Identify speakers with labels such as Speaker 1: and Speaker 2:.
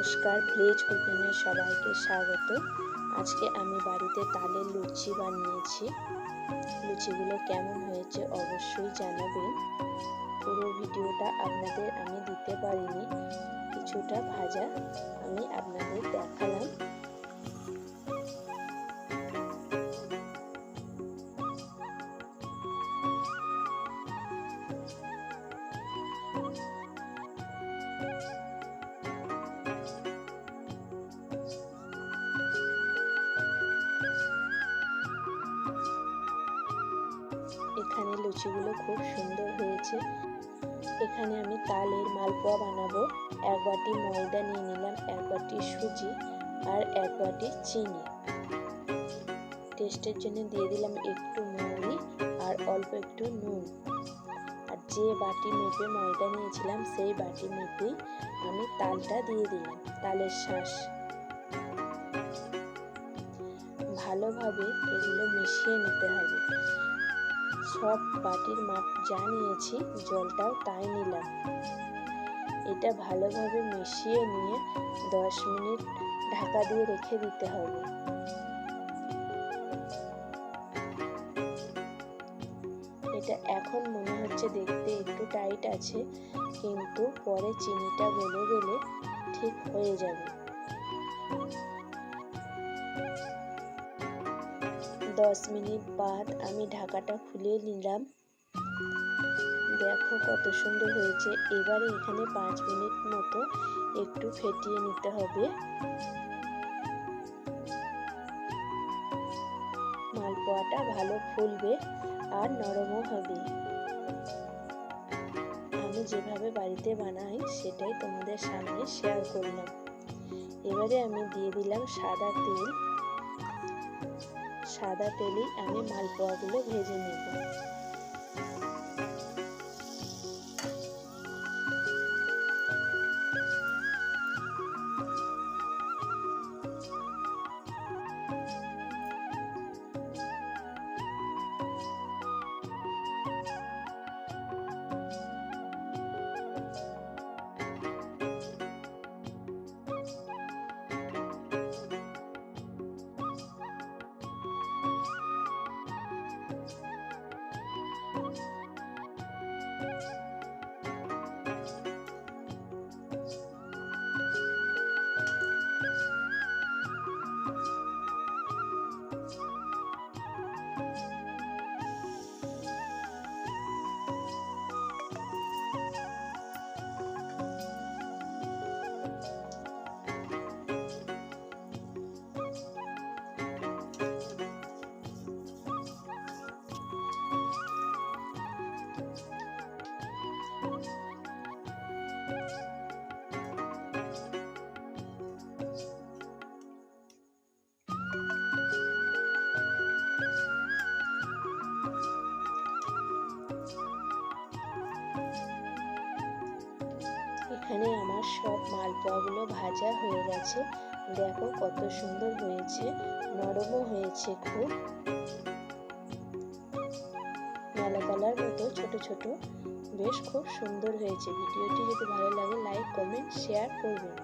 Speaker 1: নমস্কার, ভিলেজ কুকিংয়ে সবাইকে স্বাগত। আজকে আমি বাড়িতে তালের লুচি বানিয়েছি। লুচিগুলো কেমন হয়েছে অবশ্যই জানাবেন। পুরো ভিডিওটা আপনাদের আমি দিতে পারিনি, কিছুটা ভাজা আমি আপনাদের দেখালাম। এখানে লুচিগুলো খুব সুন্দর হয়েছে। এখানে আমি তালের মালপোয়া বানাবো। 1 বাটি ময়দা নিয়ে নিলাম, 1 বাটি সুজি আর 1 বাটি চিনি। টেস্টের জন্য দিয়ে দিলাম একটু মৌরি আর অল্প একটু নুন। আর যে বাটি মেপে ময়দা নিয়েছিলাম সেই বাটি মেপেই আমি তালটা দিয়ে দিলাম, তালের শাঁস। ভালোভাবে এগুলো মিশিয়ে নিতে হবে। সব বাটির মাপ যা নিয়েছি জলটাও তাই নিলাম। এটা ভালোভাবে মিশিয়ে নিয়ে 10 মিনিট ঢাকা দিয়ে রেখে দিতে হবে। এটা এখন মনে হচ্ছে দেখতে একটু টাইট আছে, কিন্তু পরে চিনিটা গলে গেলে ঠিক হয়ে যাবে। 10 মিনিট বাদ আমি ঢাকাটা খুলে নিলাম। দেখো কত সুন্দর হয়েছে। এবারে এখানে 5 মিনিট মতো একটু ফেটিয়ে নিতে হবে। মালপোয়াটা ভালো ফুলবে আর নরমও হবে। আমি যেভাবে বাড়িতে বানাই সেটাই তোমাদের সামনে শেয়ার করলাম। এবারে আমি দিয়ে দিলাম সাদা তেল। সাদা তেলেই আমি মালপোয়াগুলো ভেজে নেব। এখানে আমার সব মালপোয়াগুলো ভাজা হয়ে গেছে। দেখো কত সুন্দর হয়েছে, নরমও হয়েছে খুব। মালাকালার মতো ছোট ছোট, বেশ খুব সুন্দর হয়েছে। ভিডিওটি যদি ভালো লাগে লাইক, কমেন্ট, শেয়ার করবেন।